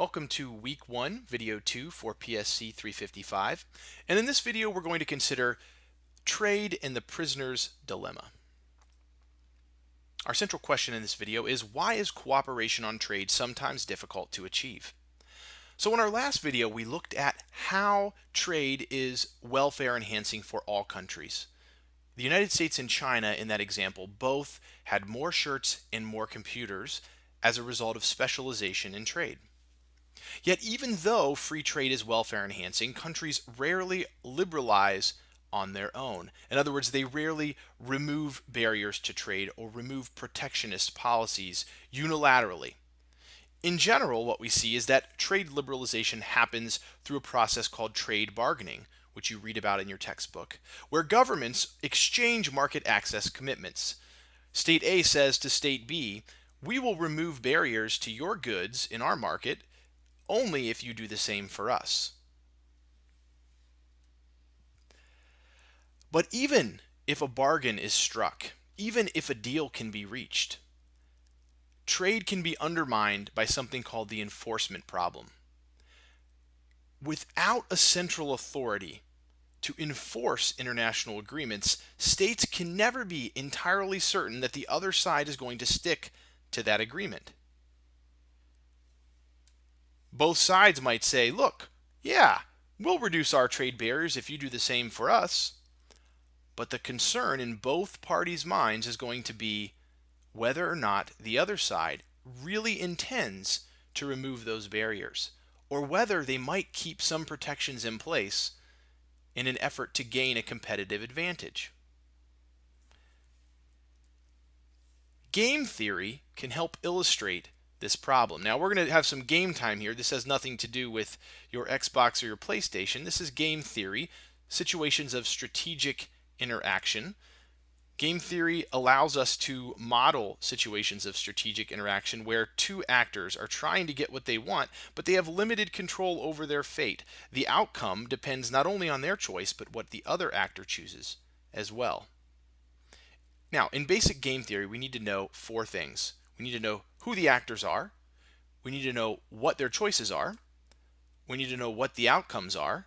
Welcome to week 1, video 2 for PSC 355. And in this video, we're going to consider trade and the prisoner's dilemma. Our central question in this video is, why is cooperation on trade sometimes difficult to achieve? So in our last video, we looked at how trade is welfare enhancing for all countries. The United States and China, in that example, both had more shirts and more computers as a result of specialization in trade. Yet even though free trade is welfare enhancing, countries rarely liberalize on their own. In other words, they rarely remove barriers to trade or remove protectionist policies unilaterally. In general, what we see is that trade liberalization happens through a process called trade bargaining, which you read about in your textbook, where governments exchange market access commitments. State A says to State B, we will remove barriers to your goods in our market only if you do the same for us. But even if a bargain is struck, even if a deal can be reached, trade can be undermined by something called the enforcement problem. Without a central authority to enforce international agreements, states can never be entirely certain that the other side is going to stick to that agreement. Both sides might say, look, yeah, we'll reduce our trade barriers if you do the same for us. But the concern in both parties' minds is going to be whether or not the other side really intends to remove those barriers, or whether they might keep some protections in place in an effort to gain a competitive advantage. Game theory can help illustrate this problem. Now we're going to have some game time here. This has nothing to do with your Xbox or your PlayStation. This is game theory, situations of strategic interaction. Game theory allows us to model situations of strategic interaction where two actors are trying to get what they want, but they have limited control over their fate. The outcome depends not only on their choice, but what the other actor chooses as well. Now, in basic game theory, we need to know four things. We need to know who the actors are. We need to know what their choices are. We need to know what the outcomes are.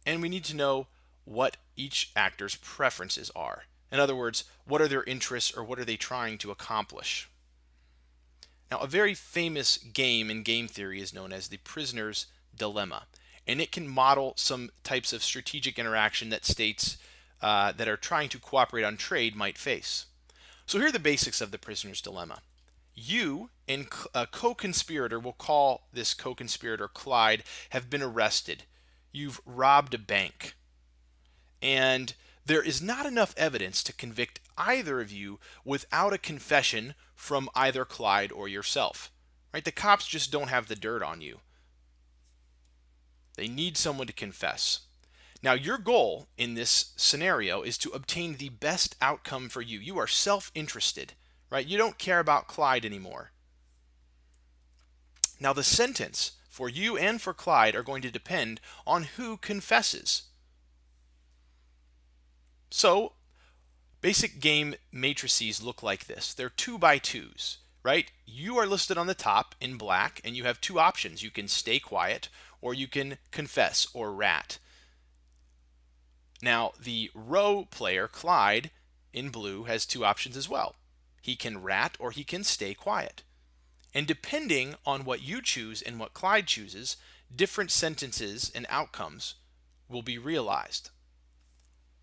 And we need to know what each actor's preferences are. In other words, what are their interests or what are they trying to accomplish? Now, a very famous game in game theory is known as the prisoner's dilemma. And it can model some types of strategic interaction that states that are trying to cooperate on trade might face. So here are the basics of the prisoner's dilemma. You and a co-conspirator, we'll call this co-conspirator Clyde, have been arrested. You've robbed a bank. And there is not enough evidence to convict either of you without a confession from either Clyde or yourself. Right? The cops just don't have the dirt on you. They need someone to confess. Now, your goal in this scenario is to obtain the best outcome for you. You are self-interested, right? You don't care about Clyde anymore. Now, the sentence for you and for Clyde are going to depend on who confesses. So, basic game matrices look like this. They're 2 by 2s, right? You are listed on the top in black, and you have two options. You can stay quiet, or you can confess or rat. Now, the row player, Clyde, in blue, has two options as well. He can rat or he can stay quiet. And depending on what you choose and what Clyde chooses, different sentences and outcomes will be realized.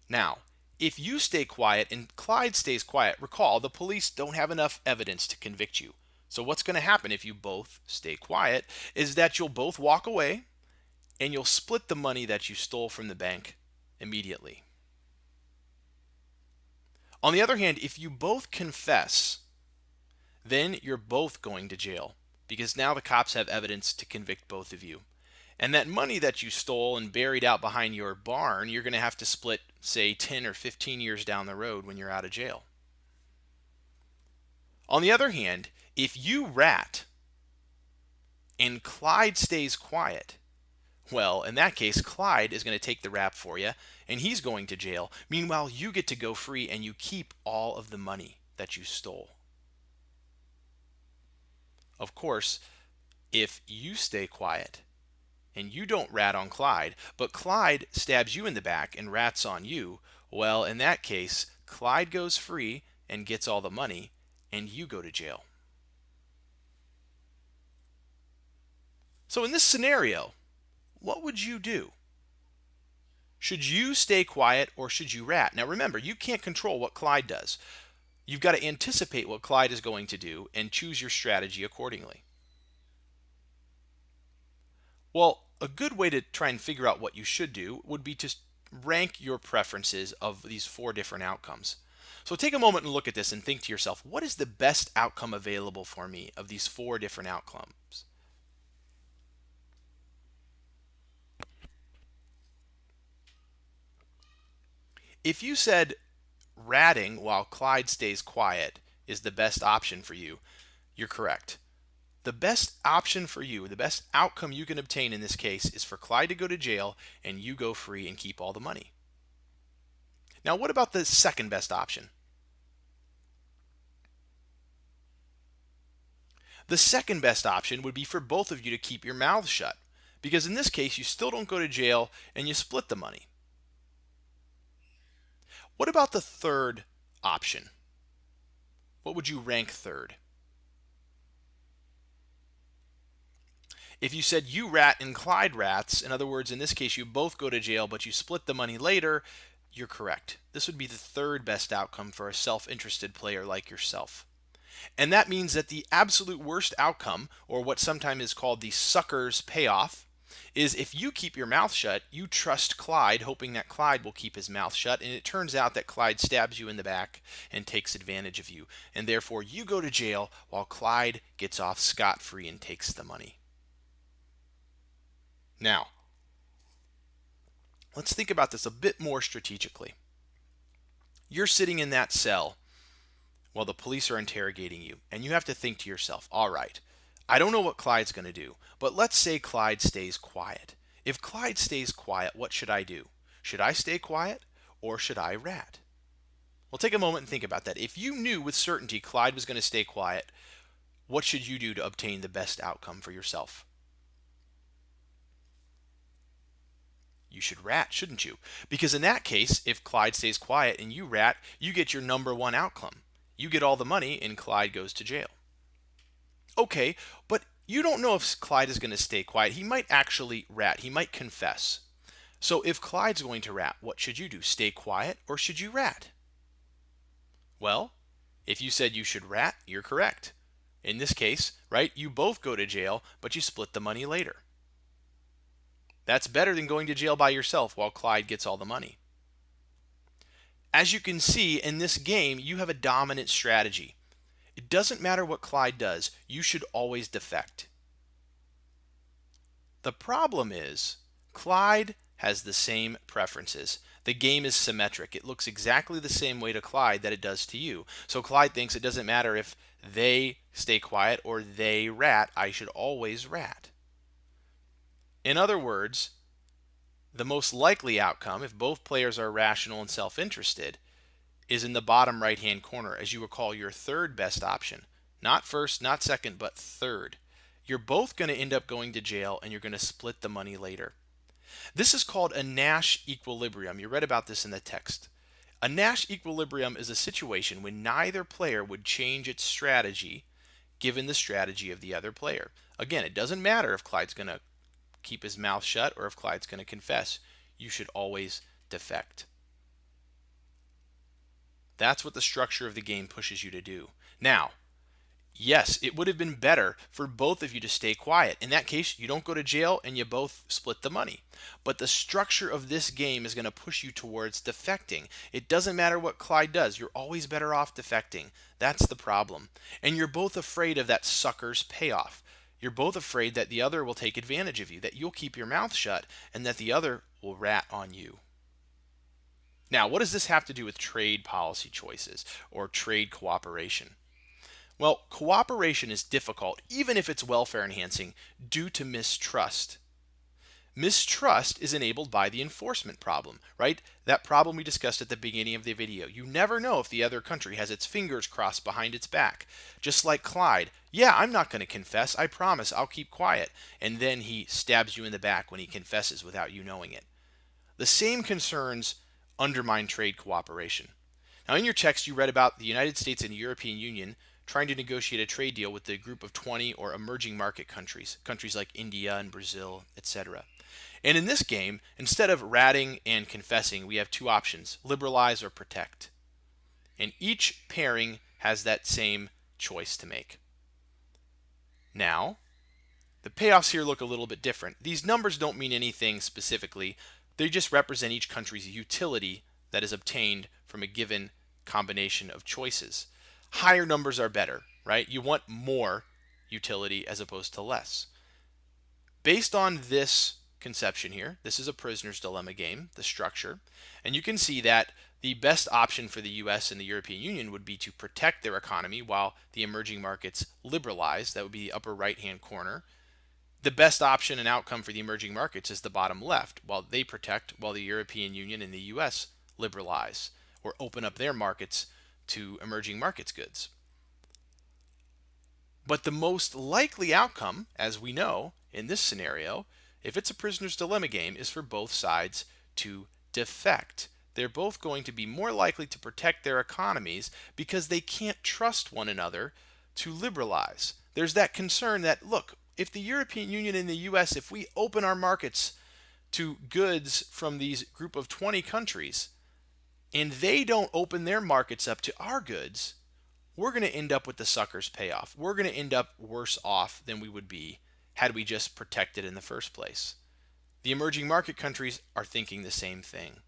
Now, if you stay quiet and Clyde stays quiet, recall the police don't have enough evidence to convict you. So what's going to happen if you both stay quiet is that you'll both walk away and you'll split the money that you stole from the bank immediately. On the other hand, if you both confess, then you're both going to jail because now the cops have evidence to convict both of you. And that money that you stole and buried out behind your barn, you're going to have to split, say, 10 or 15 years down the road when you're out of jail. On the other hand, if you rat and Clyde stays quiet, well, in that case, Clyde is going to take the rap for you, and he's going to jail. Meanwhile, you get to go free, and you keep all of the money that you stole. Of course, If you stay quiet and you don't rat on Clyde, but Clyde stabs you in the back and rats on you, well, in that case, Clyde goes free and gets all the money, and you go to jail. So in this scenario, what would you do? Should you stay quiet or should you rat? Now remember, you can't control what Clyde does. You've got to anticipate what Clyde is going to do and choose your strategy accordingly. Well, a good way to try and figure out what you should do would be to rank your preferences of these 4 different outcomes. So take a moment and look at this and think to yourself, what is the best outcome available for me of these 4 different outcomes? If you said ratting while Clyde stays quiet is the best option for you, you're correct. The best option for you, the best outcome you can obtain in this case is for Clyde to go to jail and you go free and keep all the money. Now, what about the second best option? The second best option would be for both of you to keep your mouths shut, because in this case, you still don't go to jail and you split the money. What about the third option? What would you rank third? If you said you rat and Clyde rats, in other words, in this case, you both go to jail, but you split the money later, you're correct. This would be the third best outcome for a self-interested player like yourself. And that means that the absolute worst outcome, or what sometimes is called the sucker's payoff, is if you keep your mouth shut, you trust Clyde, hoping that Clyde will keep his mouth shut, and it turns out that Clyde stabs you in the back and takes advantage of you. And therefore, you go to jail while Clyde gets off scot-free and takes the money. Now, let's think about this a bit more strategically. You're sitting in that cell while the police are interrogating you, and you have to think to yourself, all right, I don't know what Clyde's going to do, but let's say Clyde stays quiet. If Clyde stays quiet, what should I do? Should I stay quiet or should I rat? Well, take a moment and think about that. If you knew with certainty Clyde was going to stay quiet, what should you do to obtain the best outcome for yourself? You should rat, shouldn't you? Because in that case, if Clyde stays quiet and you rat, you get your number one outcome. You get all the money and Clyde goes to jail. Okay, but you don't know if Clyde is going to stay quiet. He might actually rat. He might confess. So if Clyde's going to rat, what should you do? Stay quiet or should you rat? Well, if you said you should rat, you're correct. In this case, right, you both go to jail, but you split the money later. That's better than going to jail by yourself while Clyde gets all the money. As you can see, in this game, you have a dominant strategy. It doesn't matter what Clyde does, you should always defect. The problem is, Clyde has the same preferences. The game is symmetric. It looks exactly the same way to Clyde that it does to you. So Clyde thinks it doesn't matter if they stay quiet or they rat, I should always rat. In other words, the most likely outcome, if both players are rational and self-interested, is in the bottom right-hand corner, as you recall, your third best option. Not first, not second, but third. You're both going to end up going to jail and you're going to split the money later. This is called a Nash equilibrium. You read about this in the text. A Nash equilibrium is a situation when neither player would change its strategy given the strategy of the other player. Again, it doesn't matter if Clyde's going to keep his mouth shut or if Clyde's going to confess. You should always defect. That's what the structure of the game pushes you to do. Now, yes, it would have been better for both of you to stay quiet. In that case, you don't go to jail and you both split the money. But the structure of this game is going to push you towards defecting. It doesn't matter what Clyde does. You're always better off defecting. That's the problem. And you're both afraid of that sucker's payoff. You're both afraid that the other will take advantage of you, that you'll keep your mouth shut, and that the other will rat on you. Now, what does this have to do with trade policy choices or trade cooperation? Well, cooperation is difficult, even if it's welfare enhancing, due to mistrust. Mistrust is enabled by the enforcement problem, right? That problem we discussed at the beginning of the video. You never know if the other country has its fingers crossed behind its back. Just like Clyde. Yeah, I'm not going to confess. I promise I'll keep quiet. And then he stabs you in the back when he confesses without you knowing it. The same concerns undermine trade cooperation. Now, in your text, you read about the United States and the European Union trying to negotiate a trade deal with the group of 20 or emerging market countries, countries like India and Brazil, etc. And in this game, instead of ratting and confessing, we have two options, liberalize or protect. And each pairing has that same choice to make. Now, the payoffs here look a little bit different. These numbers don't mean anything specifically. They just represent each country's utility that is obtained from a given combination of choices. Higher numbers are better, right? You want more utility as opposed to less. Based on this conception here, this is a prisoner's dilemma game, the structure, and you can see that the best option for the US and the European Union would be to protect their economy while the emerging markets liberalize. That would be the upper right-hand corner. The best option and outcome for the emerging markets is the bottom left, while they protect, while the European Union and the US liberalize or open up their markets to emerging markets goods. But the most likely outcome, as we know in this scenario, if it's a prisoner's dilemma game, is for both sides to defect. They're both going to be more likely to protect their economies because they can't trust one another to liberalize. There's that concern that, look, if the European Union and the US, if we open our markets to goods from these group of 20 countries and they don't open their markets up to our goods, we're going to end up with the sucker's payoff. We're going to end up worse off than we would be had we just protected in the first place. The emerging market countries are thinking the same thing.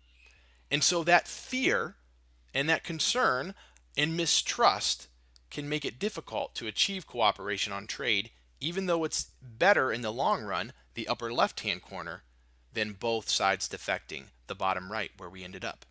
And so that fear and that concern and mistrust can make it difficult to achieve cooperation on trade, even though it's better in the long run, the upper left-hand corner, than both sides defecting, the bottom right, where we ended up.